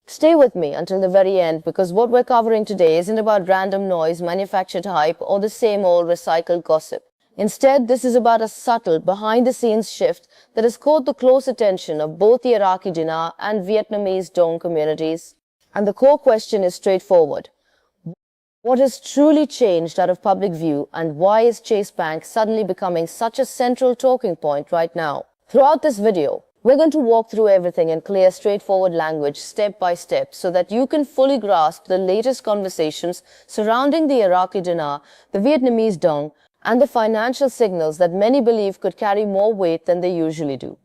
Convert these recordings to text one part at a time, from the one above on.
Stay with me until the very end because what we're covering today isn't about random noise, manufactured hype, or the same old recycled gossip. Instead, this is about a subtle, behind-the-scenes shift that has caught the close attention of both the Iraqi Dinar and Vietnamese Dong communities. And the core question is straightforward. What has truly changed out of public view, and why is Chase Bank suddenly becoming such a central talking point right now? Throughout this video, we're going to walk through everything in clear, straightforward language, step by step, so that you can fully grasp the latest conversations surrounding the Iraqi Dinar, the Vietnamese Dong, and the financial signals that many believe could carry more weight than they usually do.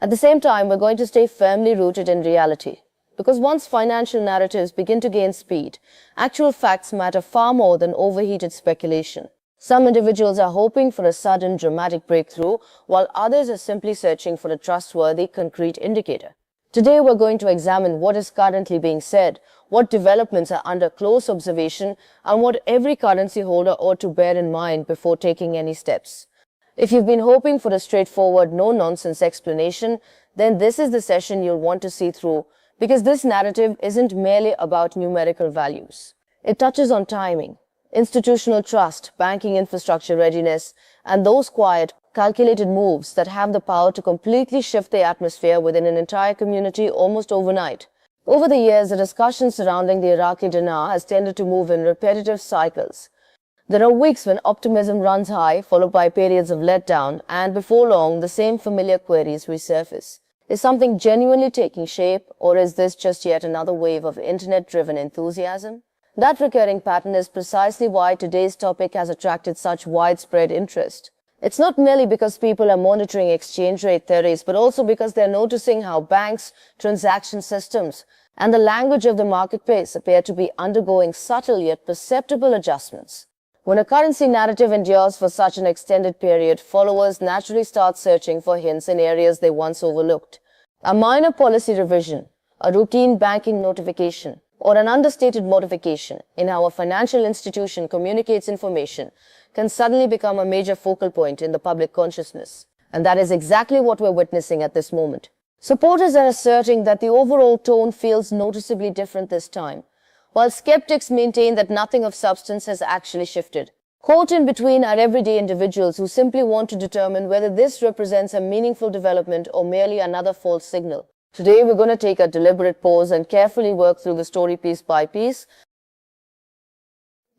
At the same time, we're going to stay firmly rooted in reality. Because once financial narratives begin to gain speed, actual facts matter far more than overheated speculation. Some individuals are hoping for a sudden dramatic breakthrough, while others are simply searching for a trustworthy, concrete indicator. Today we're going to examine what is currently being said, what developments are under close observation, and what every currency holder ought to bear in mind before taking any steps. If you've been hoping for a straightforward, no-nonsense explanation, then this is the session you'll want to see through, because this narrative isn't merely about numerical values. It touches on timing, institutional trust, banking infrastructure readiness, and those quiet, calculated moves that have the power to completely shift the atmosphere within an entire community almost overnight. Over the years, the discussion surrounding the Iraqi Dinar has tended to move in repetitive cycles. There are weeks when optimism runs high, followed by periods of letdown, and before long, the same familiar queries resurface. Is something genuinely taking shape, or is this just yet another wave of internet-driven enthusiasm? That recurring pattern is precisely why today's topic has attracted such widespread interest. It's not merely because people are monitoring exchange rate theories, but also because they're noticing how banks, transaction systems, and the language of the marketplace appear to be undergoing subtle yet perceptible adjustments. When a currency narrative endures for such an extended period, followers naturally start searching for hints in areas they once overlooked. A minor policy revision, a routine banking notification, or an understated modification in how a financial institution communicates information can suddenly become a major focal point in the public consciousness. And that is exactly what we're witnessing at this moment. Supporters are asserting that the overall tone feels noticeably different this time, while skeptics maintain that nothing of substance has actually shifted. Caught in between are everyday individuals who simply want to determine whether this represents a meaningful development or merely another false signal. Today, we're going to take a deliberate pause and carefully work through the story piece by piece.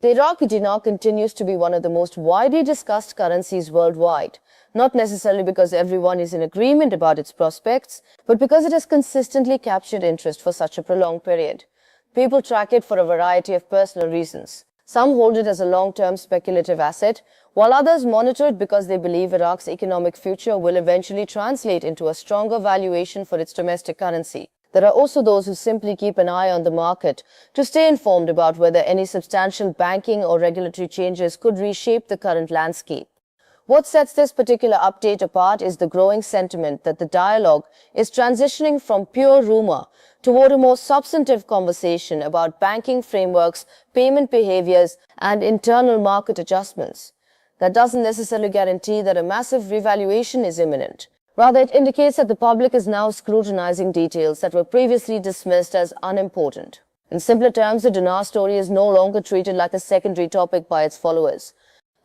The Iraqi dinar continues to be one of the most widely discussed currencies worldwide, not necessarily because everyone is in agreement about its prospects, but because it has consistently captured interest for such a prolonged period. People track it for a variety of personal reasons. Some hold it as a long-term speculative asset, while others monitor it because they believe Iraq's economic future will eventually translate into a stronger valuation for its domestic currency. There are also those who simply keep an eye on the market to stay informed about whether any substantial banking or regulatory changes could reshape the current landscape. What sets this particular update apart is the growing sentiment that the dialogue is transitioning from pure rumor toward a more substantive conversation about banking frameworks, payment behaviors, and internal market adjustments. That doesn't necessarily guarantee that a massive revaluation is imminent. Rather, it indicates that the public is now scrutinizing details that were previously dismissed as unimportant. In simpler terms, the dinar story is no longer treated like a secondary topic by its followers.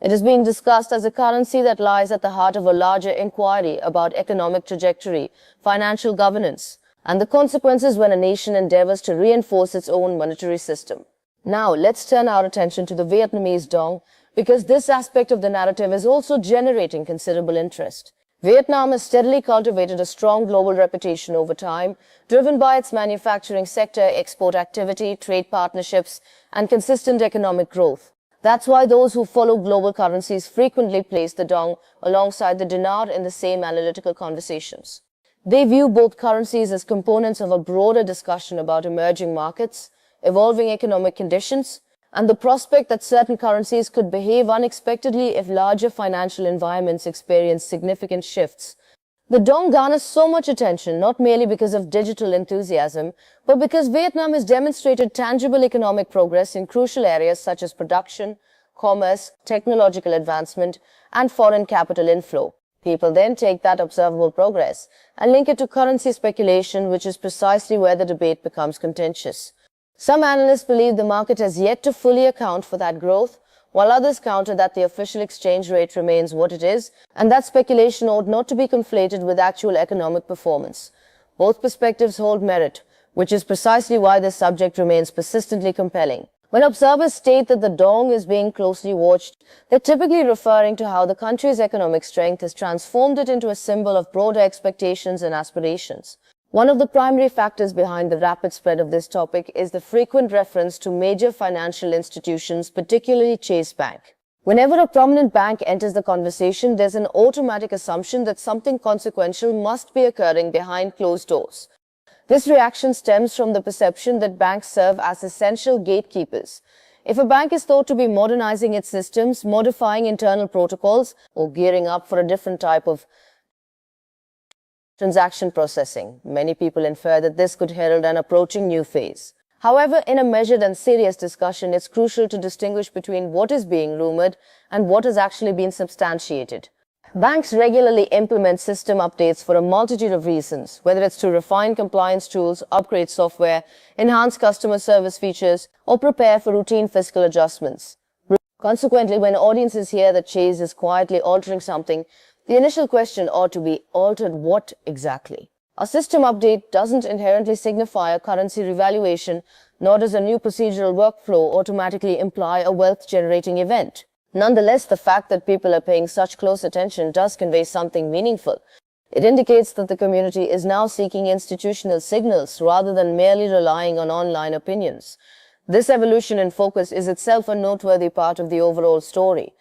It is being discussed as a currency that lies at the heart of a larger inquiry about economic trajectory, financial governance, and the consequences when a nation endeavors to reinforce its own monetary system. Now, let's turn our attention to the Vietnamese dong, because this aspect of the narrative is also generating considerable interest. Vietnam has steadily cultivated a strong global reputation over time, driven by its manufacturing sector, export activity, trade partnerships, and consistent economic growth. That's why those who follow global currencies frequently place the dong alongside the dinar in the same analytical conversations. They view both currencies as components of a broader discussion about emerging markets, evolving economic conditions, and the prospect that certain currencies could behave unexpectedly if larger financial environments experience significant shifts. The dong garners so much attention not merely because of digital enthusiasm, but because Vietnam has demonstrated tangible economic progress in crucial areas such as production, commerce, technological advancement, and foreign capital inflow. People then take that observable progress and link it to currency speculation, which is precisely where the debate becomes contentious. Some analysts believe the market has yet to fully account for that growth, while others counter that the official exchange rate remains what it is, and that speculation ought not to be conflated with actual economic performance. Both perspectives hold merit, which is precisely why this subject remains persistently compelling. When observers state that the dong is being closely watched, they're typically referring to how the country's economic strength has transformed it into a symbol of broader expectations and aspirations. One of the primary factors behind the rapid spread of this topic is the frequent reference to major financial institutions, particularly Chase Bank. Whenever a prominent bank enters the conversation, there's an automatic assumption that something consequential must be occurring behind closed doors. This reaction stems from the perception that banks serve as essential gatekeepers. If a bank is thought to be modernizing its systems, modifying internal protocols, or gearing up for a different type of transaction processing, many people infer that this could herald an approaching new phase. However, in a measured and serious discussion, it's crucial to distinguish between what is being rumored and what has actually been substantiated. Banks regularly implement system updates for a multitude of reasons, whether it's to refine compliance tools, upgrade software, enhance customer service features, or prepare for routine fiscal adjustments. Consequently, when audiences hear that Chase is quietly altering something, the initial question ought to be, altered what exactly? A system update doesn't inherently signify a currency revaluation, nor does a new procedural workflow automatically imply a wealth-generating event. Nonetheless, the fact that people are paying such close attention does convey something meaningful. It indicates that the community is now seeking institutional signals rather than merely relying on online opinions. This evolution in focus is itself a noteworthy part of the overall story.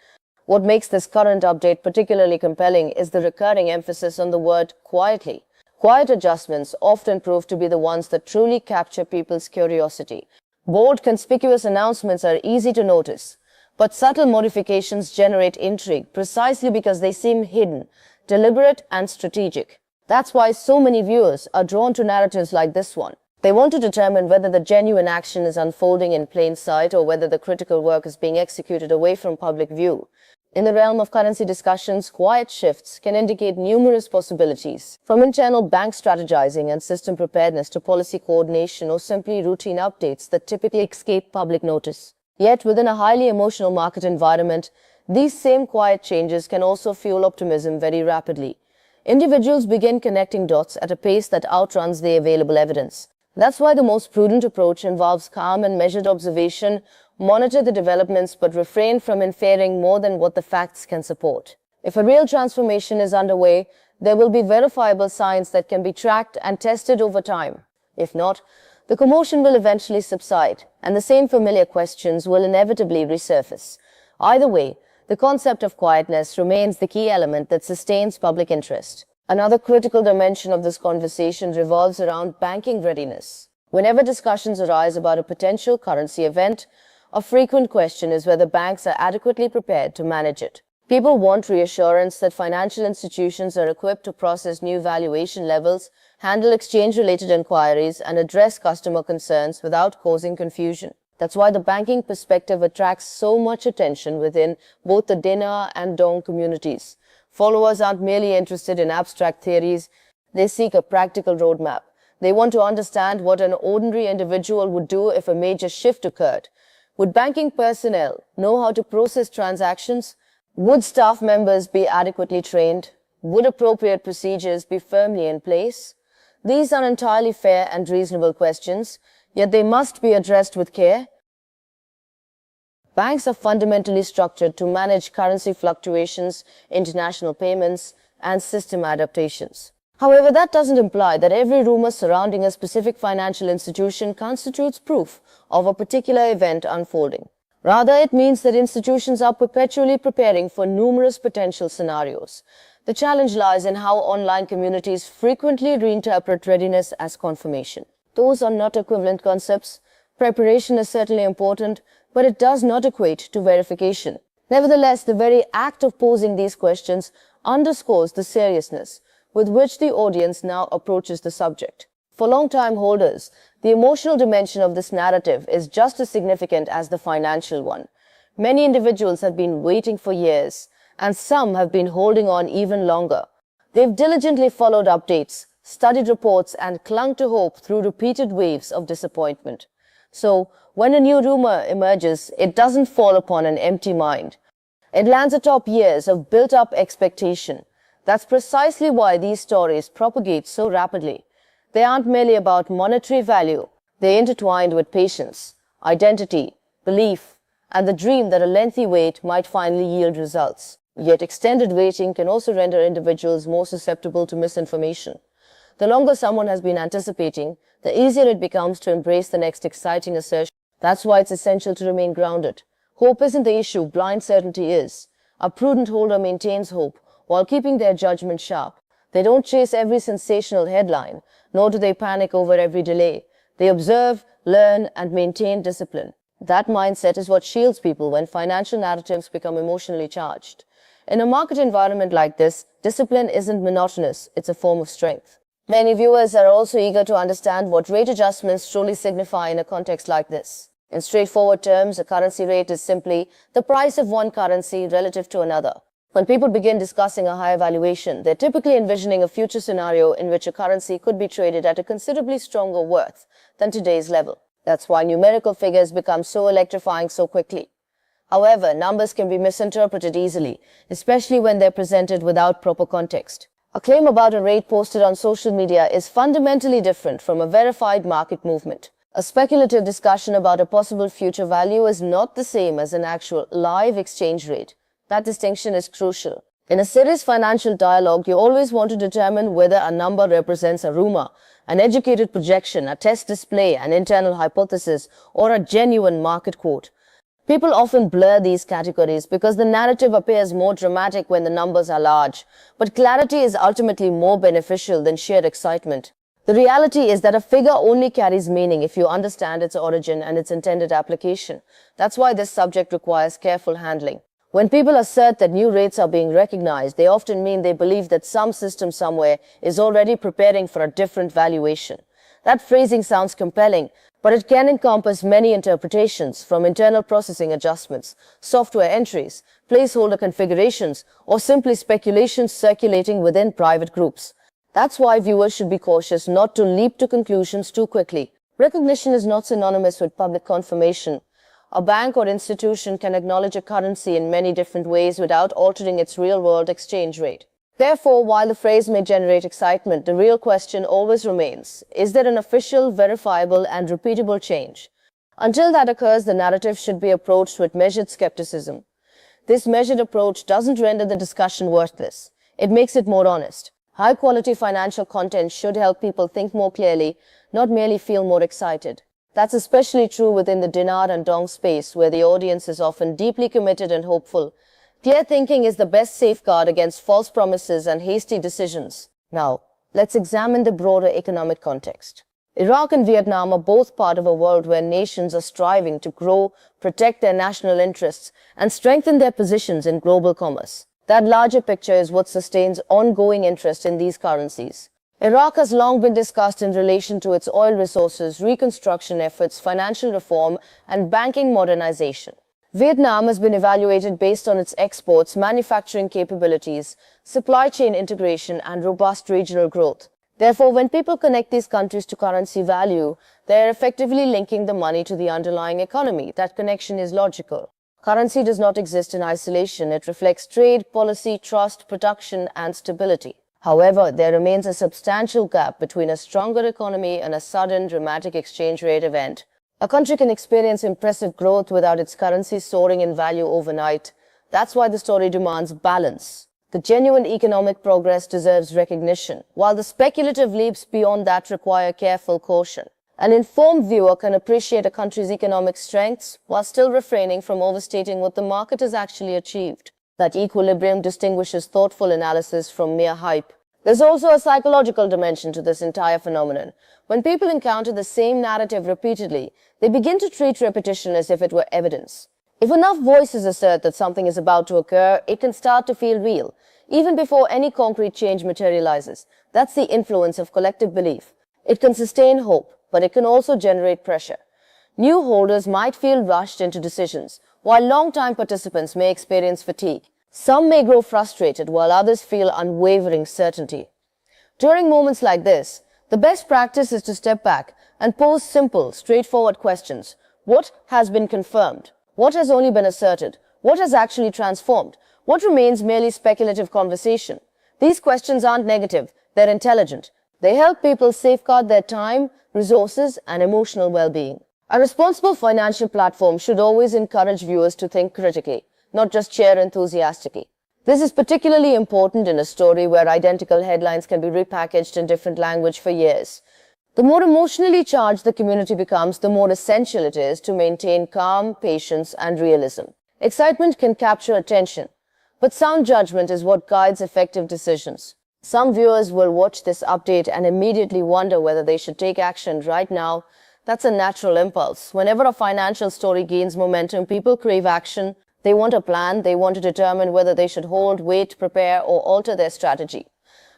What makes this current update particularly compelling is the recurring emphasis on the word quietly. Quiet adjustments often prove to be the ones that truly capture people's curiosity. Bold, conspicuous announcements are easy to notice, but subtle modifications generate intrigue precisely because they seem hidden, deliberate, and strategic. That's why so many viewers are drawn to narratives like this one. They want to determine whether the genuine action is unfolding in plain sight or whether the critical work is being executed away from public view. In the realm of currency discussions, quiet shifts can indicate numerous possibilities, from internal bank strategizing and system preparedness to policy coordination or simply routine updates that typically escape public notice. Yet, within a highly emotional market environment, these same quiet changes can also fuel optimism very rapidly. Individuals begin connecting dots at a pace that outruns the available evidence. That's why the most prudent approach involves calm and measured observation, monitor the developments but refrain from inferring more than what the facts can support. If a real transformation is underway, there will be verifiable signs that can be tracked and tested over time. If not, the commotion will eventually subside, and the same familiar questions will inevitably resurface. Either way, the concept of quietness remains the key element that sustains public interest. Another critical dimension of this conversation revolves around banking readiness. Whenever discussions arise about a potential currency event, a frequent question is whether banks are adequately prepared to manage it. People want reassurance that financial institutions are equipped to process new valuation levels, handle exchange-related inquiries, and address customer concerns without causing confusion. That's why the banking perspective attracts so much attention within both the Dinar and Dong communities. Followers aren't merely interested in abstract theories, they seek a practical roadmap. They want to understand what an ordinary individual would do if a major shift occurred. Would banking personnel know how to process transactions? Would staff members be adequately trained? Would appropriate procedures be firmly in place? These are entirely fair and reasonable questions, yet they must be addressed with care. Banks are fundamentally structured to manage currency fluctuations, international payments, and system adaptations. However, that doesn't imply that every rumor surrounding a specific financial institution constitutes proof of a particular event unfolding. Rather, it means that institutions are perpetually preparing for numerous potential scenarios. The challenge lies in how online communities frequently reinterpret readiness as confirmation. Those are not equivalent concepts. Preparation is certainly important, but it does not equate to verification. Nevertheless, the very act of posing these questions underscores the seriousness with which the audience now approaches the subject. For long-time holders, the emotional dimension of this narrative is just as significant as the financial one. Many individuals have been waiting for years, and some have been holding on even longer. They've diligently followed updates, studied reports, and clung to hope through repeated waves of disappointment. So, when a new rumor emerges, it doesn't fall upon an empty mind. It lands atop years of built-up expectation. That's precisely why these stories propagate so rapidly. They aren't merely about monetary value. They're intertwined with patience, identity, belief, and the dream that a lengthy wait might finally yield results. Yet extended waiting can also render individuals more susceptible to misinformation. The longer someone has been anticipating, the easier it becomes to embrace the next exciting assertion. That's why it's essential to remain grounded. Hope isn't the issue, blind certainty is. A prudent holder maintains hope while keeping their judgment sharp. They don't chase every sensational headline, nor do they panic over every delay. They observe, learn, and maintain discipline. That mindset is what shields people when financial narratives become emotionally charged. In a market environment like this, discipline isn't monotonous, it's a form of strength. Many viewers are also eager to understand what rate adjustments truly signify in a context like this. In straightforward terms, a currency rate is simply the price of one currency relative to another. When people begin discussing a higher valuation, they're typically envisioning a future scenario in which a currency could be traded at a considerably stronger worth than today's level. That's why numerical figures become so electrifying so quickly. However, numbers can be misinterpreted easily, especially when they're presented without proper context. A claim about a rate posted on social media is fundamentally different from a verified market movement. A speculative discussion about a possible future value is not the same as an actual live exchange rate. That distinction is crucial. In a serious financial dialogue, you always want to determine whether a number represents a rumor, an educated projection, a test display, an internal hypothesis, or a genuine market quote. People often blur these categories because the narrative appears more dramatic when the numbers are large, but clarity is ultimately more beneficial than sheer excitement. The reality is that a figure only carries meaning if you understand its origin and its intended application. That's why this subject requires careful handling. When people assert that new rates are being recognized, they often mean they believe that some system somewhere is already preparing for a different valuation. That phrasing sounds compelling, but it can encompass many interpretations, from internal processing adjustments, software entries, placeholder configurations, or simply speculations circulating within private groups. That's why viewers should be cautious not to leap to conclusions too quickly. Recognition is not synonymous with public confirmation. A bank or institution can acknowledge a currency in many different ways without altering its real-world exchange rate. Therefore, while the phrase may generate excitement, the real question always remains, is there an official, verifiable, and repeatable change? Until that occurs, the narrative should be approached with measured skepticism. This measured approach doesn't render the discussion worthless. It makes it more honest. High-quality financial content should help people think more clearly, not merely feel more excited. That's especially true within the dinar and dong space, where the audience is often deeply committed and hopeful. Clear thinking is the best safeguard against false promises and hasty decisions. Now, let's examine the broader economic context. Iraq and Vietnam are both part of a world where nations are striving to grow, protect their national interests, and strengthen their positions in global commerce. That larger picture is what sustains ongoing interest in these currencies. Iraq has long been discussed in relation to its oil resources, reconstruction efforts, financial reform, and banking modernization. Vietnam has been evaluated based on its exports, manufacturing capabilities, supply chain integration, and robust regional growth. Therefore, when people connect these countries to currency value, they are effectively linking the money to the underlying economy. That connection is logical. Currency does not exist in isolation. It reflects trade, policy, trust, production, and stability. However, there remains a substantial gap between a stronger economy and a sudden, dramatic exchange rate event. A country can experience impressive growth without its currency soaring in value overnight. That's why the story demands balance. The genuine economic progress deserves recognition, while the speculative leaps beyond that require careful caution. An informed viewer can appreciate a country's economic strengths while still refraining from overstating what the market has actually achieved. That equilibrium distinguishes thoughtful analysis from mere hype. There's also a psychological dimension to this entire phenomenon. When people encounter the same narrative repeatedly, they begin to treat repetition as if it were evidence. If enough voices assert that something is about to occur, it can start to feel real, even before any concrete change materializes. That's the influence of collective belief. It can sustain hope, but it can also generate pressure. New holders might feel rushed into decisions, while long-time participants may experience fatigue. Some may grow frustrated while others feel unwavering certainty. During moments like this, the best practice is to step back and pose simple, straightforward questions. What has been confirmed? What has only been asserted? What has actually transformed? What remains merely speculative conversation? These questions aren't negative, they're intelligent. They help people safeguard their time, resources, and emotional well-being. A responsible financial platform should always encourage viewers to think critically, not just cheer enthusiastically. This is particularly important in a story where identical headlines can be repackaged in different language for years. The more emotionally charged the community becomes, the more essential it is to maintain calm, patience, and realism. Excitement can capture attention, but sound judgment is what guides effective decisions. Some viewers will watch this update and immediately wonder whether they should take action right now. That's a natural impulse. Whenever a financial story gains momentum, people crave action. They want a plan. They want to determine whether they should hold, wait, prepare, or alter their strategy.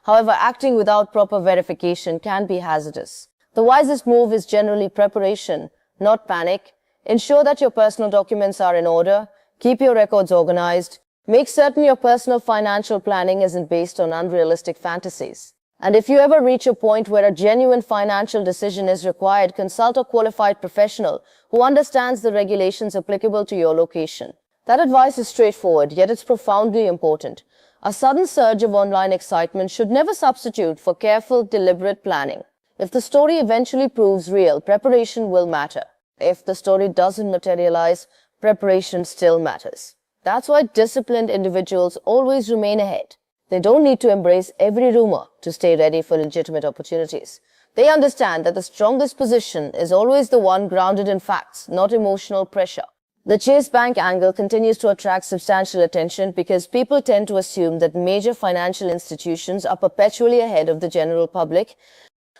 However, acting without proper verification can be hazardous. The wisest move is generally preparation, not panic. Ensure that your personal documents are in order. Keep your records organized. Make certain your personal financial planning isn't based on unrealistic fantasies. And if you ever reach a point where a genuine financial decision is required, consult a qualified professional who understands the regulations applicable to your location. That advice is straightforward, yet it's profoundly important. A sudden surge of online excitement should never substitute for careful, deliberate planning. If the story eventually proves real, preparation will matter. If the story doesn't materialize, preparation still matters. That's why disciplined individuals always remain ahead. They don't need to embrace every rumor to stay ready for legitimate opportunities. They understand that the strongest position is always the one grounded in facts, not emotional pressure. The Chase Bank angle continues to attract substantial attention because people tend to assume that major financial institutions are perpetually ahead of the general public.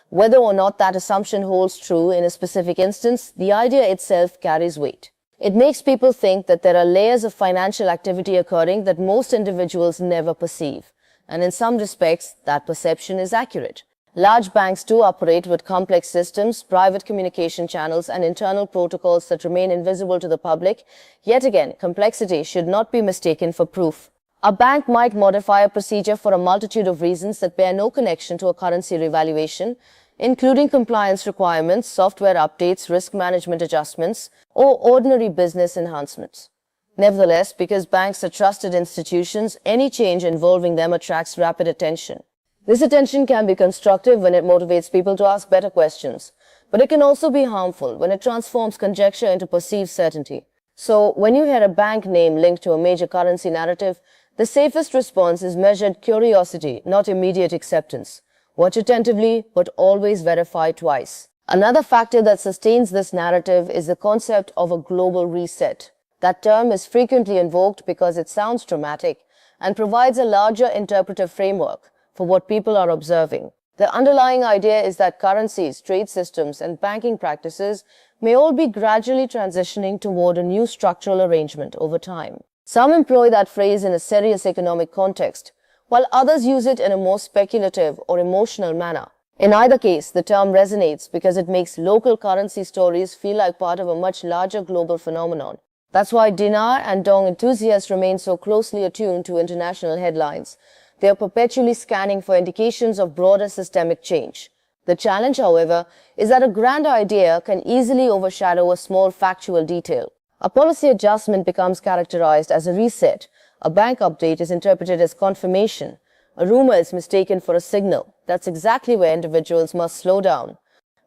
Whether or not that assumption holds true in a specific instance, the idea itself carries weight. It makes people think that there are layers of financial activity occurring that most individuals never perceive. And in some respects, that perception is accurate. Large banks do operate with complex systems, private communication channels, and internal protocols that remain invisible to the public. Yet again, complexity should not be mistaken for proof. A bank might modify a procedure for a multitude of reasons that bear no connection to a currency revaluation, including compliance requirements, software updates, risk management adjustments, or ordinary business enhancements. Nevertheless, because banks are trusted institutions, any change involving them attracts rapid attention. This attention can be constructive when it motivates people to ask better questions, but it can also be harmful when it transforms conjecture into perceived certainty. So, when you hear a bank name linked to a major currency narrative, the safest response is measured curiosity, not immediate acceptance. Watch attentively, but always verify twice. Another factor that sustains this narrative is the concept of a global reset. That term is frequently invoked because it sounds dramatic and provides a larger interpretive framework for what people are observing. The underlying idea is that currencies, trade systems, and banking practices may all be gradually transitioning toward a new structural arrangement over time. Some employ that phrase in a serious economic context, while others use it in a more speculative or emotional manner. In either case, the term resonates because it makes local currency stories feel like part of a much larger global phenomenon. That's why Dinar and Dong enthusiasts remain so closely attuned to international headlines. They are perpetually scanning for indications of broader systemic change. The challenge, however, is that a grand idea can easily overshadow a small factual detail. A policy adjustment becomes characterized as a reset. A bank update is interpreted as confirmation. A rumor is mistaken for a signal. That's exactly where individuals must slow down.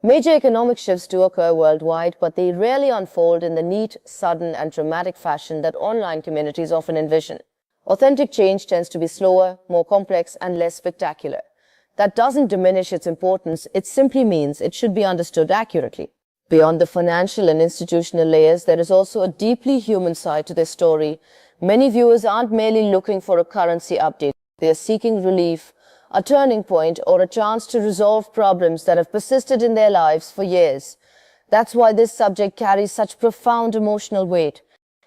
Major economic shifts do occur worldwide, but they rarely unfold in the neat, sudden, and dramatic fashion that online communities often envision. Authentic change tends to be slower, more complex, and less spectacular. That doesn't diminish its importance, it simply means it should be understood accurately. Beyond the financial and institutional layers, there is also a deeply human side to this story. Many viewers aren't merely looking for a currency update. They are seeking relief, a turning point, or a chance to resolve problems that have persisted in their lives for years. That's why this subject carries such profound emotional weight.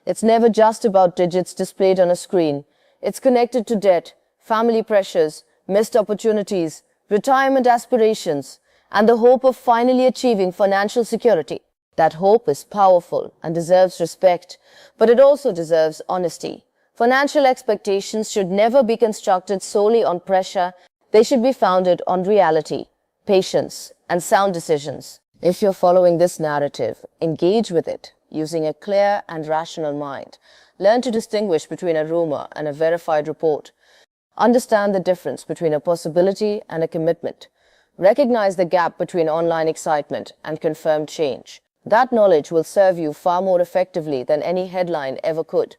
It's never just about digits displayed on a screen. It's connected to debt, family pressures, missed opportunities, retirement aspirations, and the hope of finally achieving financial security. That hope is powerful and deserves respect, but it also deserves honesty. Financial expectations should never be constructed solely on pressure. They should be founded on reality, patience, and sound decisions. If you're following this narrative, engage with it using a clear and rational mind. Learn to distinguish between a rumor and a verified report. Understand the difference between a possibility and a commitment. Recognize the gap between online excitement and confirmed change. That knowledge will serve you far more effectively than any headline ever could.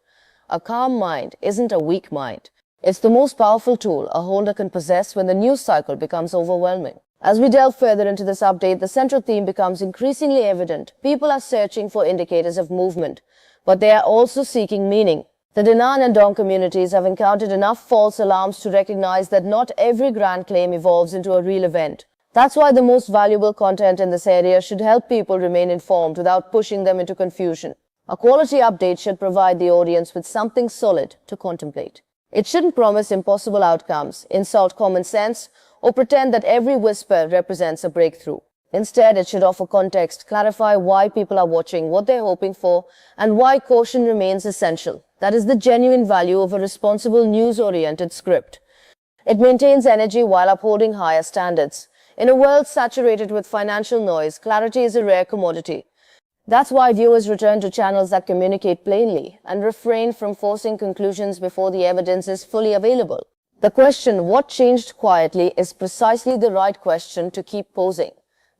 A calm mind isn't a weak mind. It's the most powerful tool a holder can possess when the news cycle becomes overwhelming. As we delve further into this update, the central theme becomes increasingly evident. People are searching for indicators of movement, but they are also seeking meaning. The Dinar and Dong communities have encountered enough false alarms to recognize that not every grand claim evolves into a real event. That's why the most valuable content in this area should help people remain informed without pushing them into confusion. A quality update should provide the audience with something solid to contemplate. It shouldn't promise impossible outcomes, insult common sense, or pretend that every whisper represents a breakthrough. Instead, it should offer context, clarify why people are watching, what they're hoping for, and why caution remains essential. That is the genuine value of a responsible news-oriented script. It maintains energy while upholding higher standards. In a world saturated with financial noise, clarity is a rare commodity. That's why viewers return to channels that communicate plainly and refrain from forcing conclusions before the evidence is fully available. The question, what changed quietly, is precisely the right question to keep posing.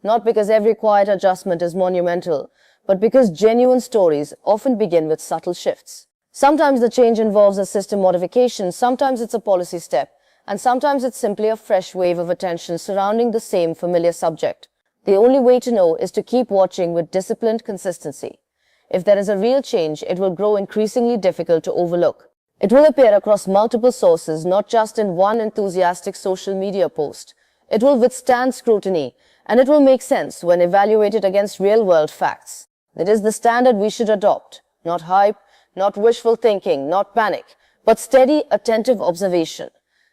Not because every quiet adjustment is monumental, but because genuine stories often begin with subtle shifts. Sometimes the change involves a system modification, sometimes it's a policy step, and sometimes it's simply a fresh wave of attention surrounding the same familiar subject. The only way to know is to keep watching with disciplined consistency. If there is a real change, it will grow increasingly difficult to overlook. It will appear across multiple sources, not just in one enthusiastic social media post. It will withstand scrutiny, and it will make sense when evaluated against real-world facts. It is the standard we should adopt. Not hype, not wishful thinking, not panic, but steady, attentive observation.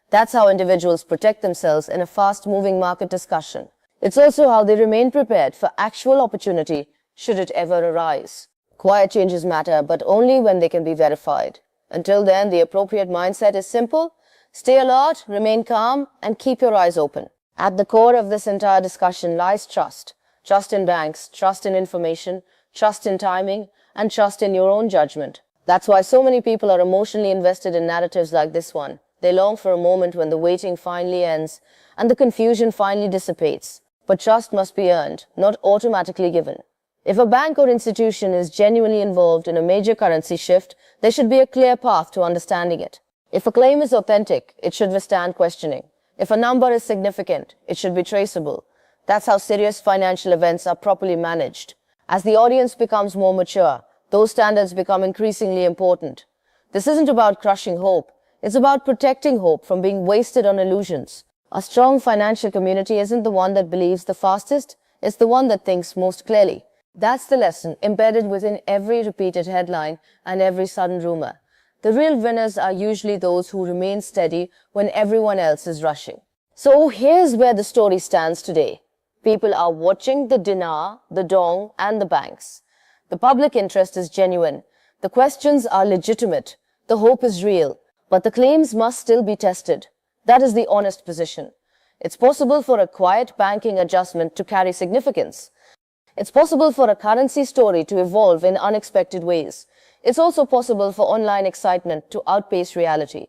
That's how individuals protect themselves in a fast-moving market discussion. It's also how they remain prepared for actual opportunity should it ever arise. Quiet changes matter, but only when they can be verified. Until then, the appropriate mindset is simple. Stay alert, remain calm, and keep your eyes open. At the core of this entire discussion lies trust. Trust in banks, trust in information, trust in timing, and trust in your own judgment. That's why so many people are emotionally invested in narratives like this one. They long for a moment when the waiting finally ends and the confusion finally dissipates. But trust must be earned, not automatically given. If a bank or institution is genuinely involved in a major currency shift, there should be a clear path to understanding it. If a claim is authentic, it should withstand questioning. If a number is significant, it should be traceable. That's how serious financial events are properly managed. As the audience becomes more mature, those standards become increasingly important. This isn't about crushing hope. It's about protecting hope from being wasted on illusions. A strong financial community isn't the one that believes the fastest, it's the one that thinks most clearly. That's the lesson embedded within every repeated headline and every sudden rumor. The real winners are usually those who remain steady when everyone else is rushing. So here's where the story stands today. People are watching the dinar, the dong, and the banks. The public interest is genuine. The questions are legitimate. The hope is real. But the claims must still be tested. That is the honest position. It's possible for a quiet banking adjustment to carry significance. It's possible for a currency story to evolve in unexpected ways. It's also possible for online excitement to outpace reality.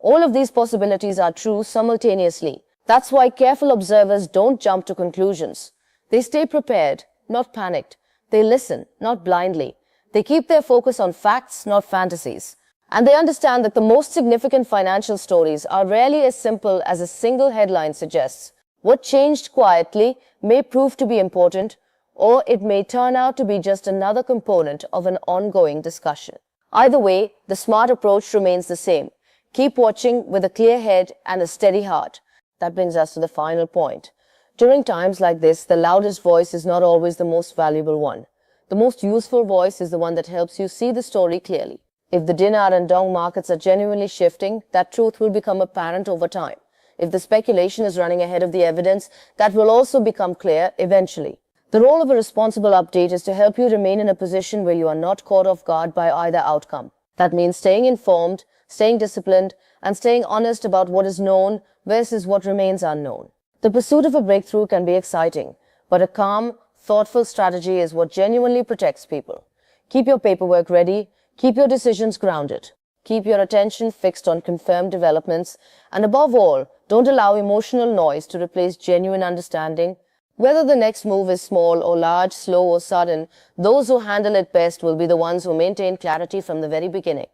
All of these possibilities are true simultaneously. That's why careful observers don't jump to conclusions. They stay prepared, not panicked. They listen, not blindly. They keep their focus on facts, not fantasies. And they understand that the most significant financial stories are rarely as simple as a single headline suggests. What changed quietly may prove to be important, or it may turn out to be just another component of an ongoing discussion. Either way, the smart approach remains the same. Keep watching with a clear head and a steady heart. That brings us to the final point. During times like this, the loudest voice is not always the most valuable one. The most useful voice is the one that helps you see the story clearly. If the dinar and dong markets are genuinely shifting, that truth will become apparent over time. If the speculation is running ahead of the evidence, that will also become clear eventually. The role of a responsible update is to help you remain in a position where you are not caught off guard by either outcome. That means staying informed, staying disciplined, and staying honest about what is known versus what remains unknown. The pursuit of a breakthrough can be exciting, but a calm, thoughtful strategy is what genuinely protects people. Keep your paperwork ready, keep your decisions grounded, keep your attention fixed on confirmed developments, and above all, don't allow emotional noise to replace genuine understanding. Whether the next move is small or large, slow or sudden, those who handle it best will be the ones who maintain clarity from the very beginning.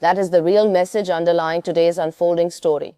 That is the real message underlying today's unfolding story.